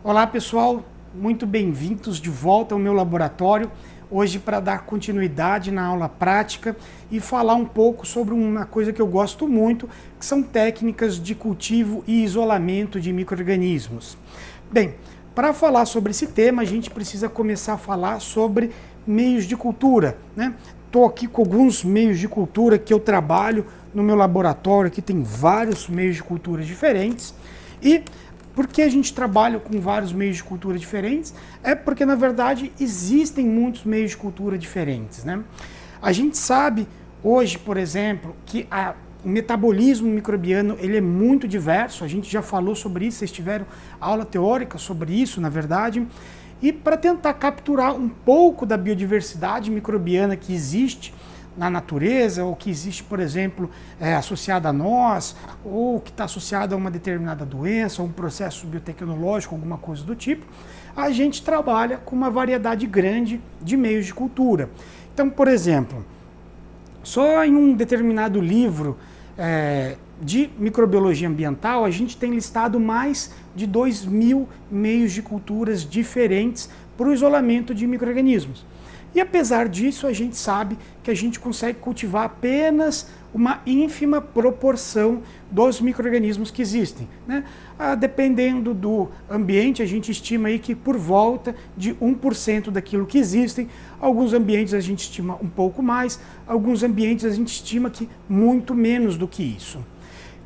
Olá pessoal, muito bem-vindos de volta ao meu laboratório, hoje para dar continuidade na aula prática e falar um pouco sobre uma coisa que eu gosto muito, que são técnicas de cultivo e isolamento de micro-organismos. Bem, para falar sobre esse tema, a gente precisa começar a falar sobre meios de cultura, né? Estou aqui com alguns meios de cultura que eu trabalho no meu laboratório, aqui tem vários meios de cultura diferentes e por que a gente trabalha com vários meios de cultura diferentes? É porque, na verdade, existem muitos meios de cultura diferentes, né? A gente sabe hoje, por exemplo, que o metabolismo microbiano ele é muito diverso, a gente já falou sobre isso, vocês tiveram aula teórica sobre isso, na verdade. E para tentar capturar um pouco da biodiversidade microbiana que existe na natureza, ou que existe, por exemplo, associada a nós, ou que está associada a uma determinada doença, ou um processo biotecnológico, alguma coisa do tipo, a gente trabalha com uma variedade grande de meios de cultura. Então, por exemplo, só em um determinado livro de microbiologia ambiental, a gente tem listado mais de 2.000 meios de culturas diferentes para o isolamento de micro-organismos. E apesar disso, a gente sabe que a gente consegue cultivar apenas uma ínfima proporção dos micro-organismos que existem, né? Dependendo do ambiente, a gente estima aí que por volta de 1% daquilo que existem. Alguns ambientes a gente estima um pouco mais, alguns ambientes a gente estima que muito menos do que isso.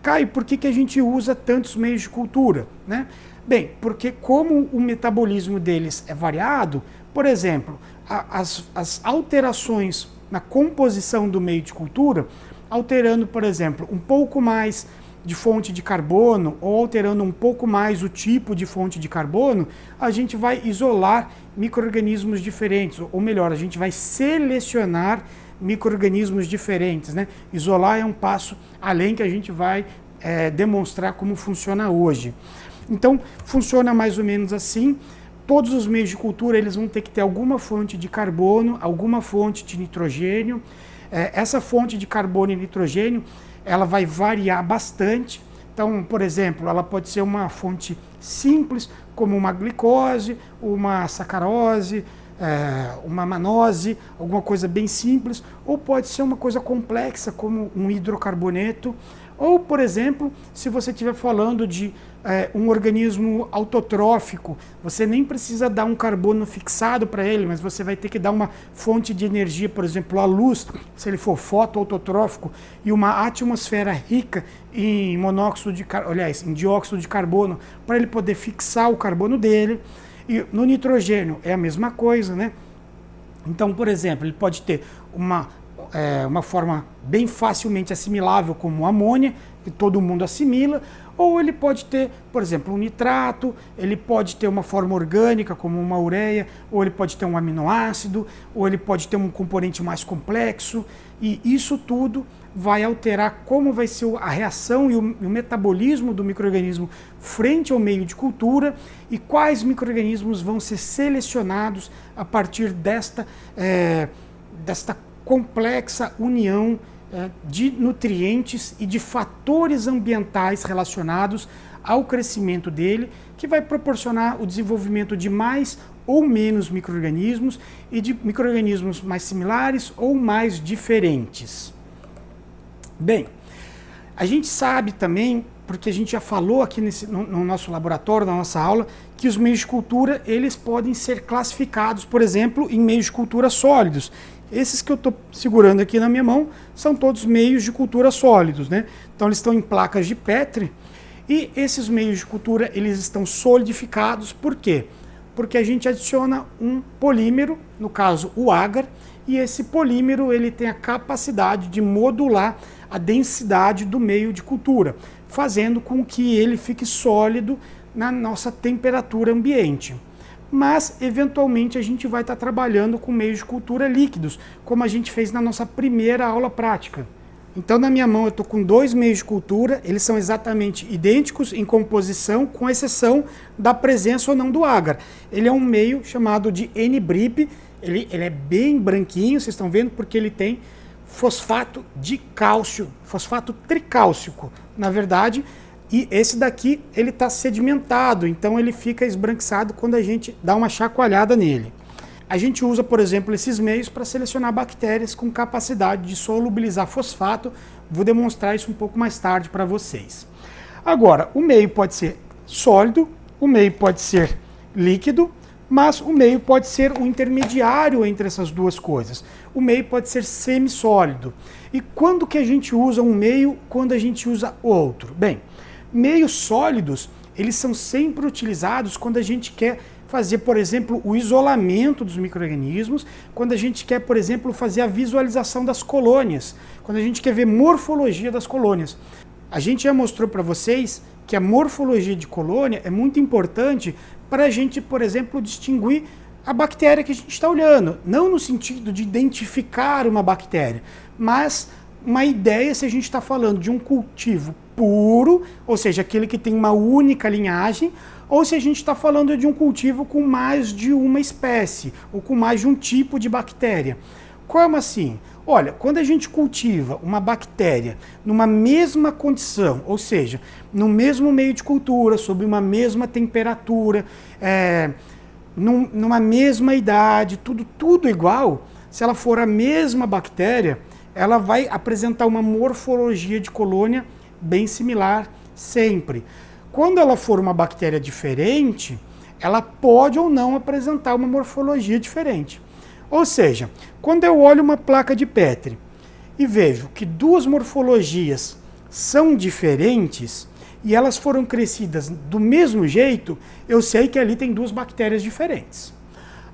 Caio, por que a gente usa tantos meios de cultura, né? Bem, porque como o metabolismo deles é variado, por exemplo, as alterações na composição do meio de cultura, alterando, por exemplo, um pouco mais de fonte de carbono ou alterando um pouco mais o tipo de fonte de carbono, a gente vai isolar micro-organismos diferentes, ou melhor, a gente vai selecionar micro-organismos diferentes, né? Isolar é um passo além que a gente vai demonstrar como funciona hoje. Então, funciona mais ou menos assim. Todos os meios de cultura eles vão ter que ter alguma fonte de carbono, alguma fonte de nitrogênio. Essa fonte de carbono e nitrogênio ela vai variar bastante. Então, por exemplo, ela pode ser uma fonte simples, como uma glicose, uma sacarose, uma manose, alguma coisa bem simples, ou pode ser uma coisa complexa, como um hidrocarboneto, ou, por exemplo, se você estiver falando de um organismo autotrófico, você nem precisa dar um carbono fixado para ele, mas você vai ter que dar uma fonte de energia, por exemplo, a luz, se ele for fotoautotrófico, e uma atmosfera rica em em dióxido de carbono, para ele poder fixar o carbono dele. E no nitrogênio é a mesma coisa, né? Então, por exemplo, ele pode ter uma forma bem facilmente assimilável como amônia, que todo mundo assimila, ou ele pode ter, por exemplo, um nitrato, ele pode ter uma forma orgânica como uma ureia, ou ele pode ter um aminoácido, ou ele pode ter um componente mais complexo, e isso tudo vai alterar como vai ser a reação e o metabolismo do micro-organismo frente ao meio de cultura e quais micro-organismos vão ser selecionados a partir desta complexa união de nutrientes e de fatores ambientais relacionados ao crescimento dele, que vai proporcionar o desenvolvimento de mais ou menos micro-organismos e de micro-organismos mais similares ou mais diferentes. Bem, a gente sabe também, porque a gente já falou aqui no nosso laboratório, na nossa aula, que os meios de cultura eles podem ser classificados, por exemplo, em meios de cultura sólidos. Esses que eu estou segurando aqui na minha mão são todos meios de cultura sólidos, né? Então eles estão em placas de Petri e esses meios de cultura eles estão solidificados. Por quê? Porque a gente adiciona um polímero, no caso o agar, e esse polímero ele tem a capacidade de modular a densidade do meio de cultura, fazendo com que ele fique sólido na nossa temperatura ambiente. Mas, eventualmente, a gente vai estar trabalhando com meios de cultura líquidos, como a gente fez na nossa primeira aula prática. Então, na minha mão, eu estou com 2 meios de cultura, eles são exatamente idênticos em composição, com exceção da presença ou não do agar. Ele é um meio chamado de N-Brip, ele é bem branquinho, vocês estão vendo, porque ele tem fosfato de cálcio, fosfato tricálcico, na verdade, E esse daqui, ele está sedimentado, então ele fica esbranquiçado quando a gente dá uma chacoalhada nele. A gente usa, por exemplo, esses meios para selecionar bactérias com capacidade de solubilizar fosfato. Vou demonstrar isso um pouco mais tarde para vocês. Agora, o meio pode ser sólido, o meio pode ser líquido, mas o meio pode ser um intermediário entre essas duas coisas. O meio pode ser semissólido. E quando que a gente usa um meio, quando a gente usa outro? Bem, meios sólidos, eles são sempre utilizados quando a gente quer fazer, por exemplo, o isolamento dos micro-organismos, quando a gente quer, por exemplo, fazer a visualização das colônias, quando a gente quer ver morfologia das colônias. A gente já mostrou para vocês que a morfologia de colônia é muito importante para a gente, por exemplo, distinguir a bactéria que a gente está olhando. Não no sentido de identificar uma bactéria, mas uma ideia se a gente está falando de um cultivo puro, ou seja, aquele que tem uma única linhagem, ou se a gente está falando de um cultivo com mais de uma espécie, ou com mais de um tipo de bactéria. Como assim? Olha, quando a gente cultiva uma bactéria numa mesma condição, ou seja, no mesmo meio de cultura, sob uma mesma temperatura, numa mesma idade, tudo igual, se ela for a mesma bactéria, ela vai apresentar uma morfologia de colônia bem similar sempre. Quando ela for uma bactéria diferente, ela pode ou não apresentar uma morfologia diferente. Ou seja, quando eu olho uma placa de Petri e vejo que duas morfologias são diferentes e elas foram crescidas do mesmo jeito, eu sei que ali tem duas bactérias diferentes.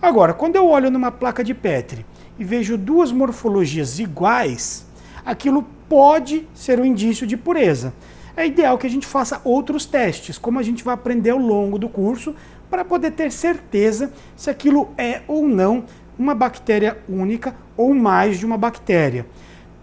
Agora, quando eu olho numa placa de Petri e vejo duas morfologias iguais, aquilo pode ser um indício de pureza. É ideal que a gente faça outros testes, como a gente vai aprender ao longo do curso, para poder ter certeza se aquilo é ou não uma bactéria única ou mais de uma bactéria.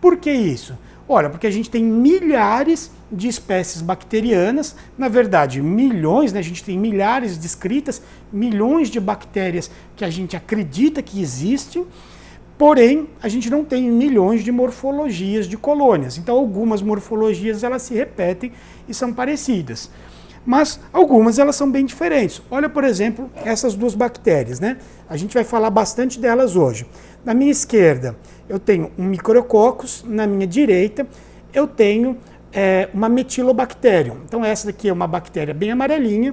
Por que isso? Olha, porque a gente tem milhares de espécies bacterianas, na verdade milhões, né? A gente tem milhares descritas, milhões de bactérias que a gente acredita que existem, porém a gente não tem milhões de morfologias de colônias. Então algumas morfologias elas se repetem e são parecidas. Mas algumas elas são bem diferentes. Olha, por exemplo, essas duas bactérias, né? A gente vai falar bastante delas hoje. Na minha esquerda, eu tenho um Micrococcus, na minha direita, eu tenho uma Metilobacterium. Então essa daqui é uma bactéria bem amarelinha,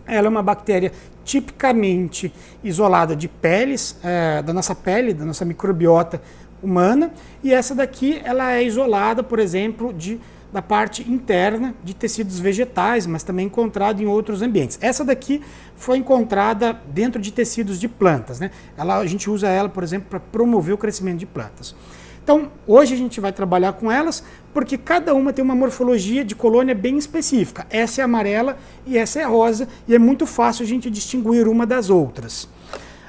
ela é uma bactéria tipicamente isolada de peles, da nossa pele, da nossa microbiota humana, e essa daqui ela é isolada, por exemplo, da parte interna de tecidos vegetais, mas também encontrada em outros ambientes. Essa daqui foi encontrada dentro de tecidos de plantas, né? A gente usa ela, por exemplo, para promover o crescimento de plantas. Então, hoje a gente vai trabalhar com elas, porque cada uma tem uma morfologia de colônia bem específica. Essa é amarela e essa é rosa, e é muito fácil a gente distinguir uma das outras.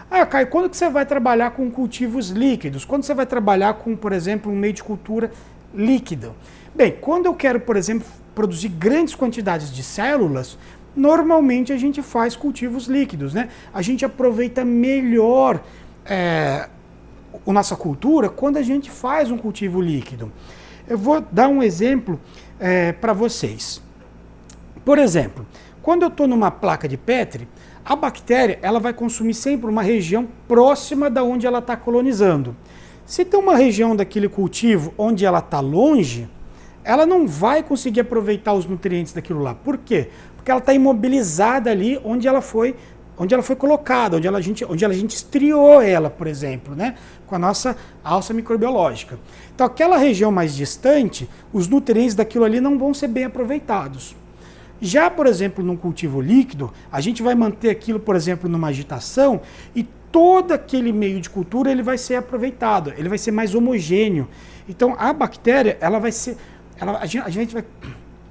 Ah, Caio, quando que você vai trabalhar com cultivos líquidos? Quando você vai trabalhar com, por exemplo, um meio de cultura líquido? Bem, quando eu quero, por exemplo, produzir grandes quantidades de células, normalmente a gente faz cultivos líquidos, né? A gente aproveita melhor a nossa cultura quando a gente faz um cultivo líquido. Eu vou dar um exemplo para vocês. Por exemplo, quando eu estou numa placa de Petri, a bactéria ela vai consumir sempre uma região próxima da onde ela está colonizando. Se tem uma região daquele cultivo onde ela está longe, ela não vai conseguir aproveitar os nutrientes daquilo lá. Por quê? Porque ela está imobilizada ali onde ela foi colocada, onde a gente estriou ela, por exemplo, né? Com a nossa alça microbiológica. Então, aquela região mais distante, os nutrientes daquilo ali não vão ser bem aproveitados. Já, por exemplo, num cultivo líquido, a gente vai manter aquilo, por exemplo, numa agitação e todo aquele meio de cultura ele vai ser aproveitado, ele vai ser mais homogêneo. Então, a bactéria, ela vai ser... a gente vai,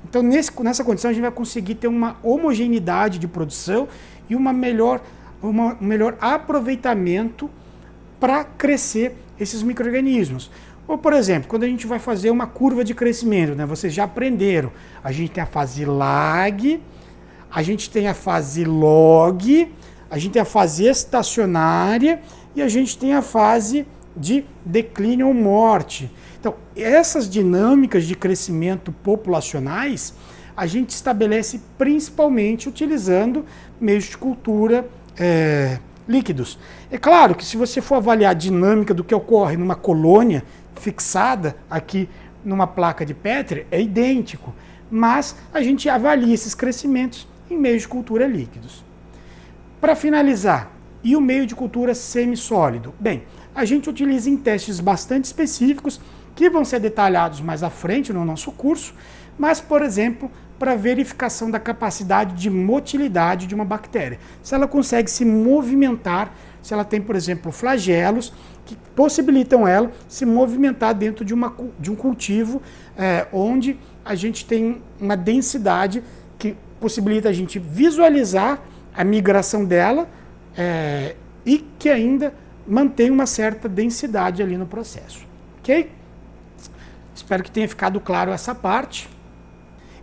então, nessa condição, a gente vai conseguir ter uma homogeneidade de produção e um melhor aproveitamento para crescer esses micro-organismos. Ou, por exemplo, quando a gente vai fazer uma curva de crescimento, né, vocês já aprenderam, a gente tem a fase lag, a gente tem a fase log, a gente tem a fase estacionária e a gente tem a fase de declínio ou morte. Então, essas dinâmicas de crescimento populacionais, a gente estabelece principalmente utilizando meios de cultura líquidos. É claro que se você for avaliar a dinâmica do que ocorre numa colônia fixada aqui numa placa de Petri, é idêntico, mas a gente avalia esses crescimentos em meios de cultura líquidos. Para finalizar, e o meio de cultura semissólido? Bem, a gente utiliza em testes bastante específicos que vão ser detalhados mais à frente no nosso curso, mas, por exemplo, para verificação da capacidade de motilidade de uma bactéria. Se ela consegue se movimentar, se ela tem, por exemplo, flagelos que possibilitam ela se movimentar dentro de um cultivo onde a gente tem uma densidade que possibilita a gente visualizar a migração dela e que ainda mantém uma certa densidade ali no processo. Ok? Espero que tenha ficado claro essa parte.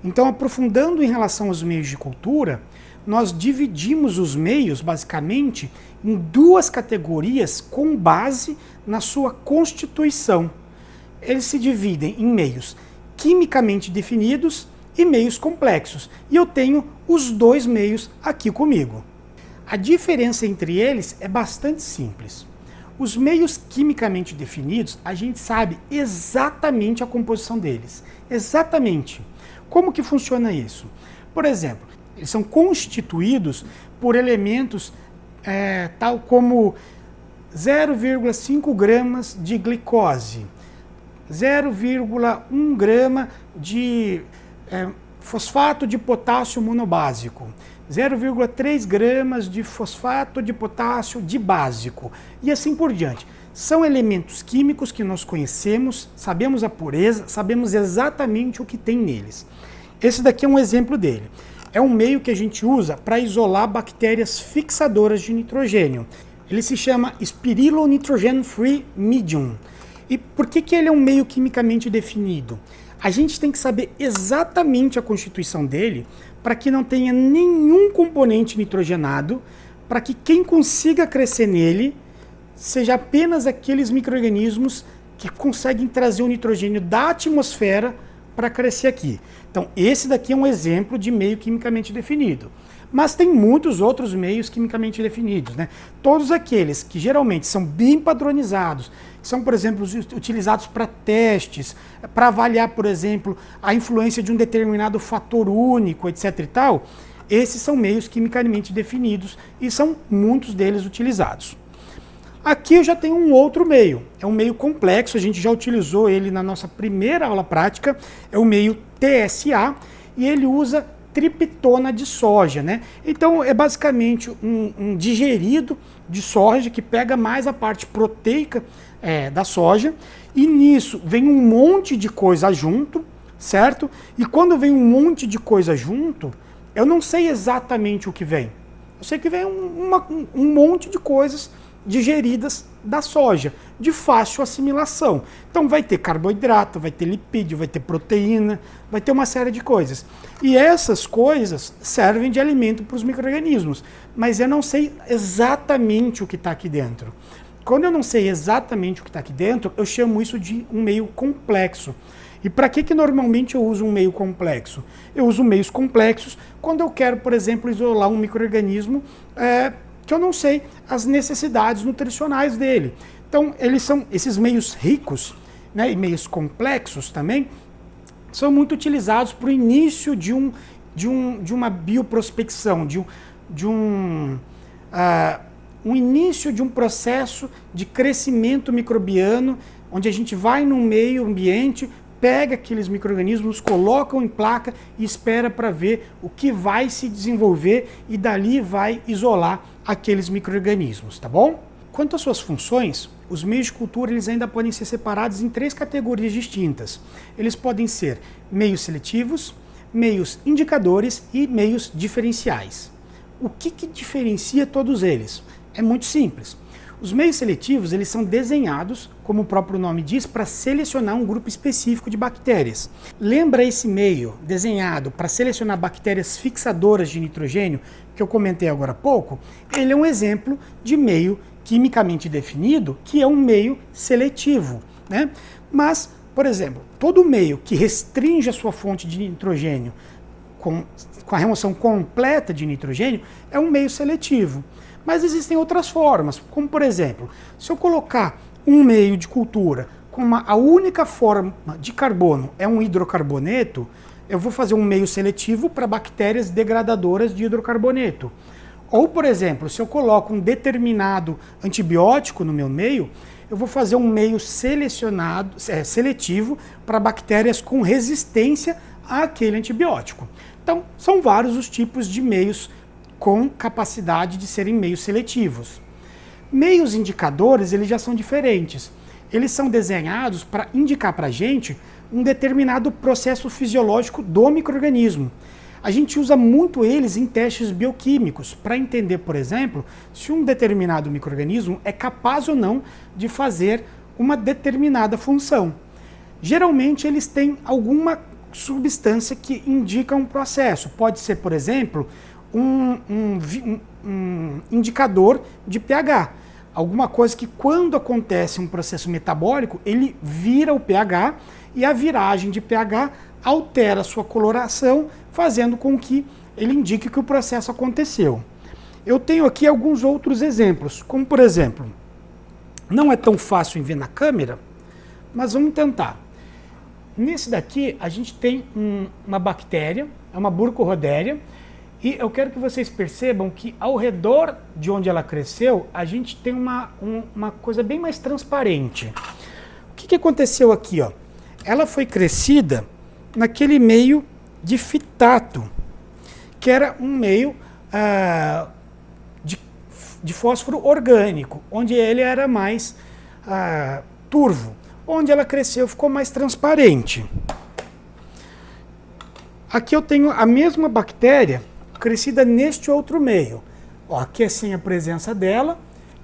Então, aprofundando em relação aos meios de cultura, nós dividimos os meios, basicamente, em duas categorias com base na sua constituição. Eles se dividem em meios quimicamente definidos e meios complexos. E eu tenho os dois meios aqui comigo. A diferença entre eles é bastante simples. Os meios quimicamente definidos, a gente sabe exatamente a composição deles. Exatamente. Como que funciona isso? Por exemplo, eles são constituídos por elementos tal como 0,5 gramas de glicose, 0,1 grama de fosfato de potássio monobásico, 0,3 gramas de fosfato de potássio dibásico e assim por diante. São elementos químicos que nós conhecemos, sabemos a pureza, sabemos exatamente o que tem neles. Esse daqui é um exemplo dele. É um meio que a gente usa para isolar bactérias fixadoras de nitrogênio. Ele se chama Spirilo Nitrogen Free Medium. E por que ele é um meio quimicamente definido? A gente tem que saber exatamente a constituição dele para que não tenha nenhum componente nitrogenado, para que quem consiga crescer nele seja apenas aqueles micro-organismos que conseguem trazer o nitrogênio da atmosfera para crescer aqui. Então, esse daqui é um exemplo de meio quimicamente definido. Mas tem muitos outros meios quimicamente definidos, né? Todos aqueles que geralmente são bem padronizados, são, por exemplo, utilizados para testes, para avaliar, por exemplo, a influência de um determinado fator único, etc. e tal, esses são meios quimicamente definidos e são muitos deles utilizados. Aqui eu já tenho um outro meio, é um meio complexo, a gente já utilizou ele na nossa primeira aula prática, é o meio TSA, e ele usa triptona de soja, né? Então é basicamente um digerido de soja que pega mais a parte proteica da soja, e nisso vem um monte de coisa junto, certo? E quando vem um monte de coisa junto, eu não sei exatamente o que vem. Eu sei que vem um monte de coisas digeridas da soja, de fácil assimilação. Então vai ter carboidrato, vai ter lipídio, vai ter proteína, vai ter uma série de coisas. E essas coisas servem de alimento para os micro-organismos, mas eu não sei exatamente o que está aqui dentro. Quando eu não sei exatamente o que está aqui dentro, eu chamo isso de um meio complexo. E para que normalmente eu uso um meio complexo? Eu uso meios complexos quando eu quero, por exemplo, isolar um micro-organismo que eu não sei as necessidades nutricionais dele. Então, esses meios ricos, né, e meios complexos também, são muito utilizados para o início de uma bioprospecção, um início de um processo de crescimento microbiano, onde a gente vai num meio ambiente, pega aqueles micro-organismos, colocam em placa e espera para ver o que vai se desenvolver e dali vai isolar aqueles micro-organismos, tá bom? Quanto às suas funções, os meios de cultura eles ainda podem ser separados em 3 categorias distintas. Eles podem ser meios seletivos, meios indicadores e meios diferenciais. O que diferencia todos eles? É muito simples. Os meios seletivos eles são desenhados, como o próprio nome diz, para selecionar um grupo específico de bactérias. Lembra esse meio desenhado para selecionar bactérias fixadoras de nitrogênio que eu comentei agora há pouco? Ele é um exemplo de meio quimicamente definido que é um meio seletivo, né? Mas, por exemplo, todo meio que restringe a sua fonte de nitrogênio com a remoção completa de nitrogênio, é um meio seletivo. Mas existem outras formas, como por exemplo, se eu colocar um meio de cultura com a única forma de carbono é um hidrocarboneto, eu vou fazer um meio seletivo para bactérias degradadoras de hidrocarboneto. Ou, por exemplo, se eu coloco um determinado antibiótico no meu meio, eu vou fazer um meio seletivo para bactérias com resistência àquele antibiótico. Então, são vários os tipos de meios com capacidade de serem meios seletivos. Meios indicadores, eles já são diferentes. Eles são desenhados para indicar para a gente um determinado processo fisiológico do micro-organismo. A gente usa muito eles em testes bioquímicos para entender, por exemplo, se um determinado micro-organismo é capaz ou não de fazer uma determinada função. Geralmente eles têm alguma substância que indica um processo. Pode ser, por exemplo, um indicador de pH. Alguma coisa que quando acontece um processo metabólico, ele vira o pH e a viragem de pH altera a sua coloração, fazendo com que ele indique que o processo aconteceu. Eu tenho aqui alguns outros exemplos, como por exemplo, não é tão fácil em ver na câmera, mas vamos tentar. Nesse daqui a gente tem uma bactéria, é uma Burkholderia, e eu quero que vocês percebam que ao redor de onde ela cresceu, a gente tem uma coisa bem mais transparente. O que aconteceu aqui? Ó? Ela foi crescida naquele meio de fitato, que era um meio de fósforo orgânico, onde ele era mais turvo. Onde ela cresceu ficou mais transparente. Aqui eu tenho a mesma bactéria crescida neste outro meio. Ó, aqui é sem a presença dela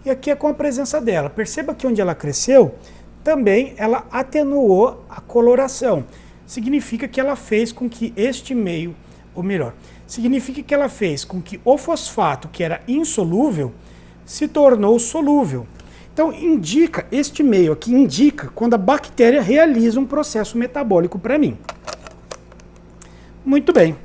e aqui é com a presença dela. Perceba que onde ela cresceu, também ela atenuou a coloração. Significa que ela fez com que este meio, ou melhor, significa que ela fez com que o fosfato, que era insolúvel, se tornou solúvel. Então, este meio aqui indica quando a bactéria realiza um processo metabólico para mim. Muito bem.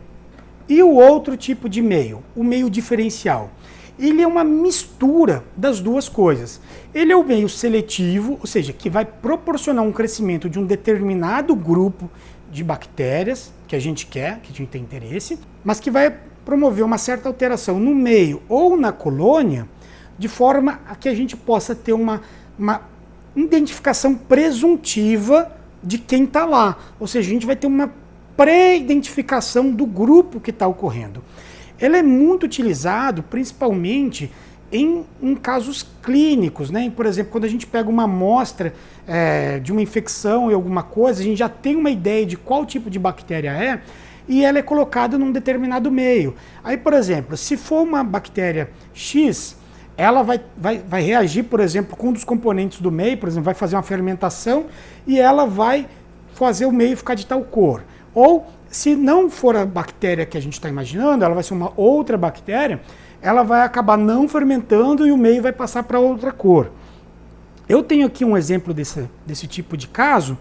E o outro tipo de meio, o meio diferencial? Ele é uma mistura das duas coisas. Ele é o meio seletivo, ou seja, que vai proporcionar um crescimento de um determinado grupo de bactérias que a gente quer, que a gente tem interesse, mas que vai promover uma certa alteração no meio ou na colônia, de forma a que a gente possa ter uma identificação presuntiva de quem está lá. Ou seja, a gente vai ter uma pré-identificação do grupo que está ocorrendo. Ele é muito utilizado principalmente em casos clínicos, né? Por exemplo, quando a gente pega uma amostra de uma infecção e alguma coisa, a gente já tem uma ideia de qual tipo de bactéria é e ela é colocada num determinado meio. Aí, por exemplo, se for uma bactéria X, ela vai reagir, por exemplo, com um dos componentes do meio, por exemplo, vai fazer uma fermentação e ela vai fazer o meio ficar de tal cor. Ou, se não for a bactéria que a gente está imaginando, ela vai ser uma outra bactéria, ela vai acabar não fermentando e o meio vai passar para outra cor. Eu tenho aqui um exemplo desse tipo de caso,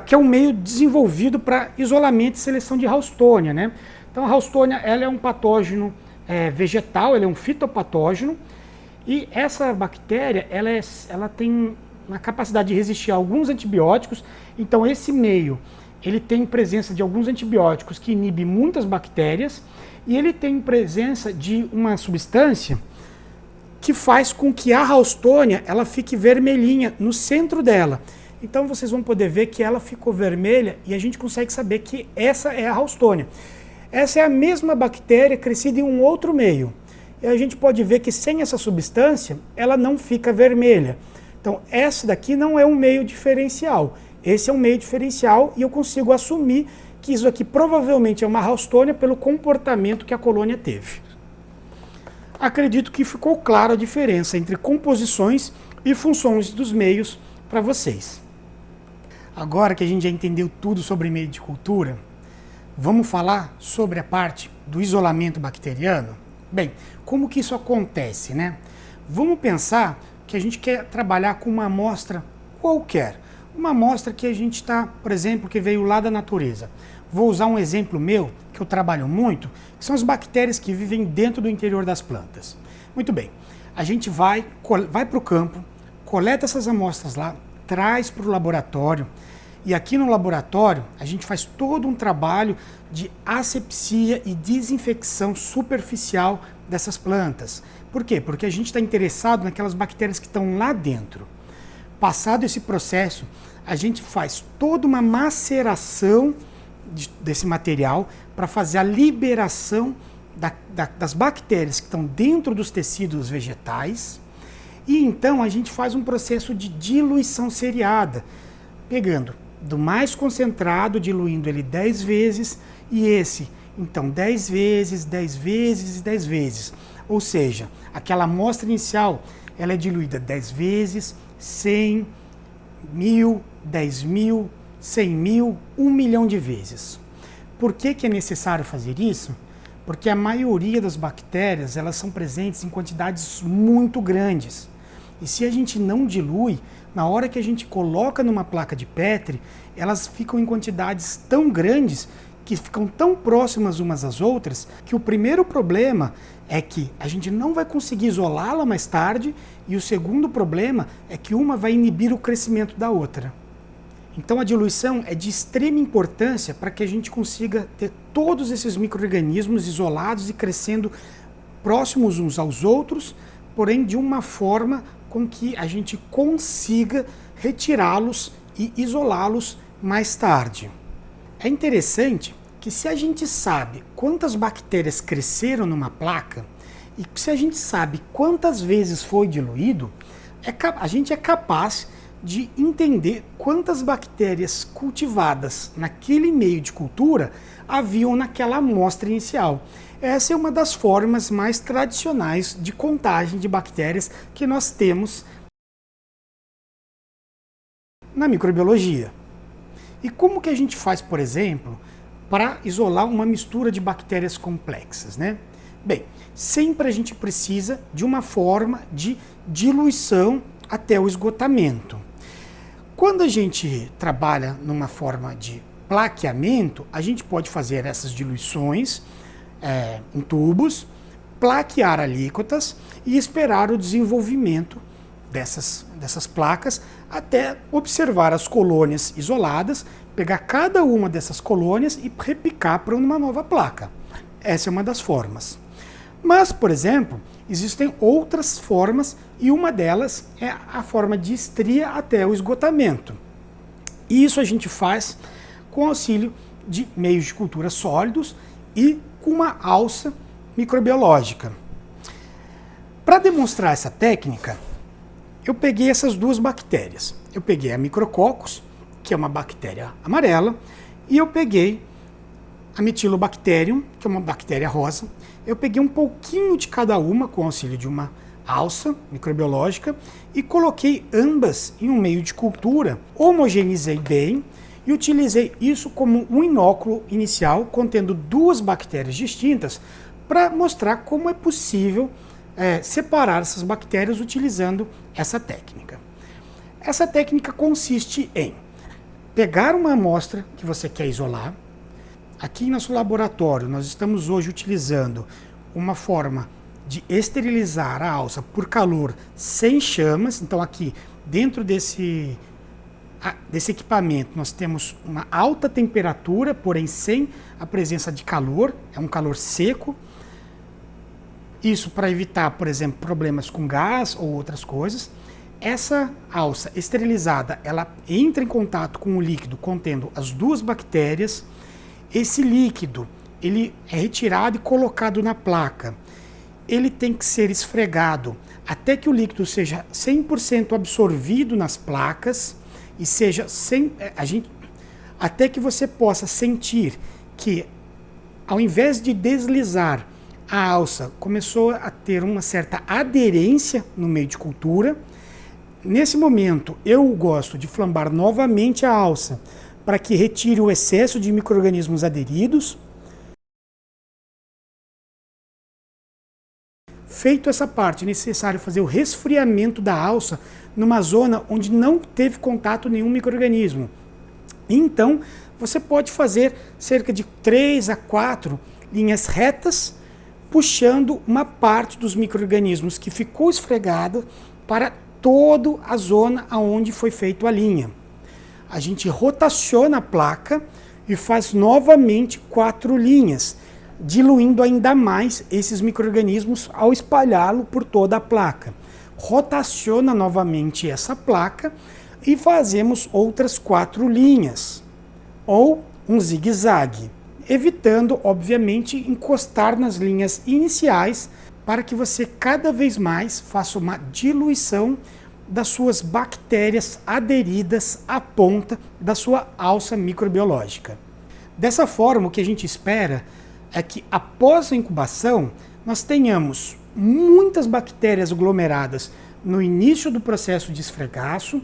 que é um meio desenvolvido para isolamento e seleção de Haustonia, né? Então a Haustonia ela é um patógeno vegetal, ela é um fitopatógeno, e essa bactéria ela tem uma capacidade de resistir a alguns antibióticos. Então esse meio ele tem presença de alguns antibióticos que inibem muitas bactérias, e ele tem presença de uma substância que faz com que a Haustonia ela fique vermelhinha no centro dela. Então vocês vão poder ver que ela ficou vermelha e a gente consegue saber que essa é a Haustonia. Essa é a mesma bactéria crescida em um outro meio. E a gente pode ver que sem essa substância ela não fica vermelha. Então essa daqui não é um meio diferencial. Esse é um meio diferencial e eu consigo assumir que isso aqui provavelmente é uma Haustonia pelo comportamento que a colônia teve. Acredito que ficou clara a diferença entre composições e funções dos meios para vocês. Agora que a gente já entendeu tudo sobre meio de cultura, vamos falar sobre a parte do isolamento bacteriano? Bem, como que isso acontece, né? Vamos pensar que a gente quer trabalhar com uma amostra qualquer. Uma amostra que a gente está, por exemplo, que veio lá da natureza. Vou usar um exemplo meu, que eu trabalho muito, que são as bactérias que vivem dentro do interior das plantas. Muito bem, a gente vai para o campo, coleta essas amostras lá, traz para o laboratório, e aqui no laboratório a gente faz todo um trabalho de asepsia e desinfecção superficial dessas plantas. Por quê? Porque a gente está interessado naquelas bactérias que estão lá dentro. Passado esse processo, a gente faz toda uma maceração desse material para fazer a liberação das bactérias que estão dentro dos tecidos vegetais. E então a gente faz um processo de diluição seriada, pegando do mais concentrado, diluindo ele 10 vezes, e esse, então, 10 vezes, 10 vezes e 10 vezes. Ou seja, aquela amostra inicial, ela é diluída 10 vezes, 100, 1000, 10.000, 100.000, 1 milhão de vezes. Por que é necessário fazer isso? Porque a maioria das bactérias, elas são presentes em quantidades muito grandes. E se a gente não dilui, na hora que a gente coloca numa placa de Petri, elas ficam em quantidades tão grandes, que ficam tão próximas umas às outras, que o primeiro problema é que a gente não vai conseguir isolá-la mais tarde, e o segundo problema é que uma vai inibir o crescimento da outra. Então a diluição é de extrema importância para que a gente consiga ter todos esses micro-organismos isolados e crescendo próximos uns aos outros, porém de uma forma com que a gente consiga retirá-los e isolá-los mais tarde. É interessante que se a gente sabe quantas bactérias cresceram numa placa e se a gente sabe quantas vezes foi diluído, a gente é capaz de entender quantas bactérias cultivadas naquele meio de cultura haviam naquela amostra inicial. Essa é uma das formas mais tradicionais de contagem de bactérias que nós temos na microbiologia. E como que a gente faz, por exemplo, para isolar uma mistura de bactérias complexas, né? Bem, sempre a gente precisa de uma forma de diluição até o esgotamento. Quando a gente trabalha numa forma de plaqueamento, a gente pode fazer essas diluições em tubos, plaquear alíquotas e esperar o desenvolvimento dessas placas até observar as colônias isoladas, pegar cada uma dessas colônias e repicar para uma nova placa. Essa é uma das formas. Mas, por exemplo, existem outras formas e uma delas é a forma de estria até o esgotamento. E isso a gente faz com auxílio de meios de cultura sólidos e com uma alça microbiológica. Para demonstrar essa técnica, eu peguei essas duas bactérias. Eu peguei a Micrococcus, que é uma bactéria amarela, e eu peguei a Metylobacterium, que é uma bactéria rosa. Eu peguei um pouquinho de cada uma com auxílio de uma alça microbiológica e coloquei ambas em um meio de cultura, homogeneizei bem e utilizei isso como um inóculo inicial contendo duas bactérias distintas para mostrar como é possível separar essas bactérias utilizando essa técnica. Essa técnica consiste em pegar uma amostra que você quer isolar. Aqui em nosso laboratório, nós estamos hoje utilizando uma forma de esterilizar a alça por calor sem chamas. Então aqui, dentro desse equipamento, nós temos uma alta temperatura, porém sem a presença de calor, é um calor seco. Isso para evitar, por exemplo, problemas com gás ou outras coisas. Essa alça esterilizada, ela entra em contato com o líquido contendo as duas bactérias. Esse líquido, ele é retirado e colocado na placa. Ele tem que ser esfregado até que o líquido seja 100% absorvido nas placas e seja até que você possa sentir que, ao invés de deslizar, a alça começou a ter uma certa aderência no meio de cultura. Nesse momento, eu gosto de flambar novamente a alça para que retire o excesso de micro-organismos aderidos. Feito essa parte, é necessário fazer o resfriamento da alça numa zona onde não teve contato nenhum micro-organismo. Então, você pode fazer cerca de 3 a 4 linhas retas, puxando uma parte dos micro-organismos que ficou esfregada para toda a zona onde foi feita a linha. A gente rotaciona a placa e faz novamente 4 linhas, diluindo ainda mais esses micro-organismos ao espalhá-lo por toda a placa. Rotaciona novamente essa placa e fazemos outras 4 linhas, ou um zigue-zague, evitando, obviamente, encostar nas linhas iniciais para que você cada vez mais faça uma diluição das suas bactérias aderidas à ponta da sua alça microbiológica. Dessa forma, o que a gente espera é que após a incubação nós tenhamos muitas bactérias aglomeradas no início do processo de esfregaço,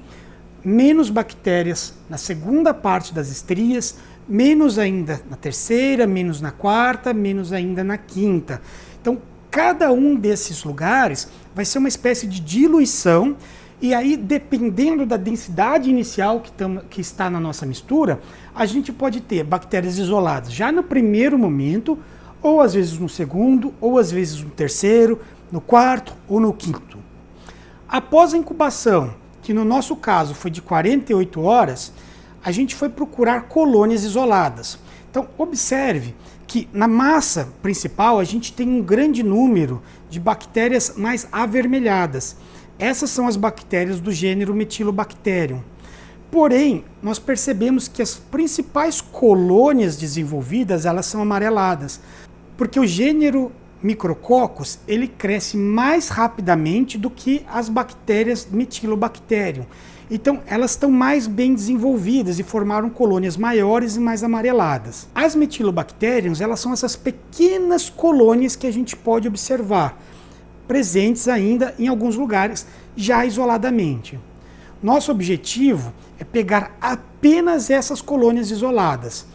menos bactérias na segunda parte das estrias, menos ainda na terceira, menos na quarta, menos ainda na quinta. Então, cada um desses lugares vai ser uma espécie de diluição, e aí, dependendo da densidade inicial que está na nossa mistura, a gente pode ter bactérias isoladas já no primeiro momento, ou às vezes no segundo, ou às vezes no terceiro, no quarto ou no quinto. Após a incubação, que no nosso caso foi de 48 horas, a gente foi procurar colônias isoladas. Então, observe que na massa principal a gente tem um grande número de bactérias mais avermelhadas. Essas são as bactérias do gênero Methylobacterium. Porém, nós percebemos que as principais colônias desenvolvidas, elas são amareladas, porque o gênero Micrococcus, ele cresce mais rapidamente do que as bactérias Methylobacterium. Então, elas estão mais bem desenvolvidas e formaram colônias maiores e mais amareladas. As Methylobacteriums, elas são essas pequenas colônias que a gente pode observar, presentes ainda em alguns lugares, já isoladamente. Nosso objetivo é pegar apenas essas colônias isoladas.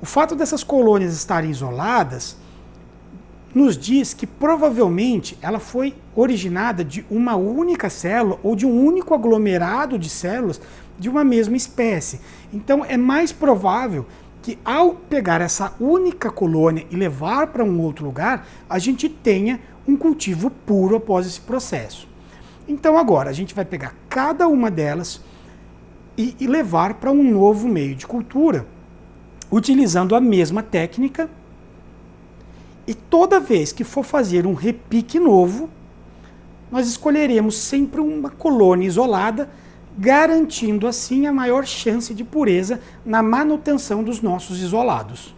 O fato dessas colônias estarem isoladas nos diz que provavelmente ela foi originada de uma única célula ou de um único aglomerado de células de uma mesma espécie. Então é mais provável que ao pegar essa única colônia e levar para um outro lugar, a gente tenha um cultivo puro após esse processo. Então agora a gente vai pegar cada uma delas e levar para um novo meio de cultura, utilizando a mesma técnica, e toda vez que for fazer um repique novo, nós escolheremos sempre uma colônia isolada, garantindo assim a maior chance de pureza na manutenção dos nossos isolados.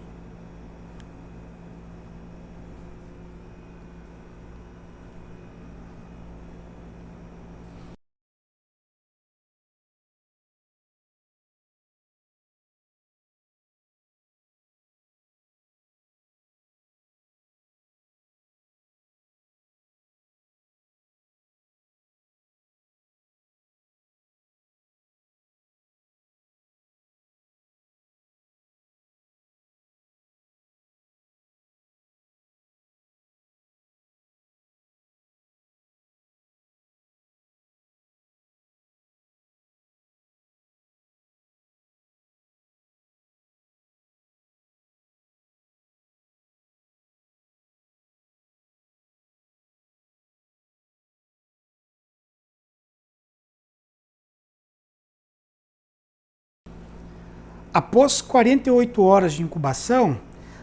Após 48 horas de incubação,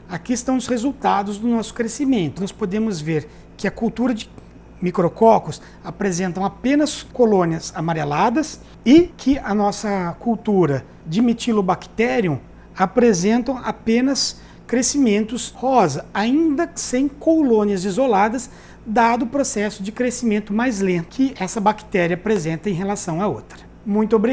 aqui estão os resultados do nosso crescimento. Nós podemos ver que a cultura de micrococos apresentam apenas colônias amareladas e que a nossa cultura de Methylobacterium apresentam apenas crescimentos rosa, ainda sem colônias isoladas, dado o processo de crescimento mais lento que essa bactéria apresenta em relação à outra. Muito obrigado.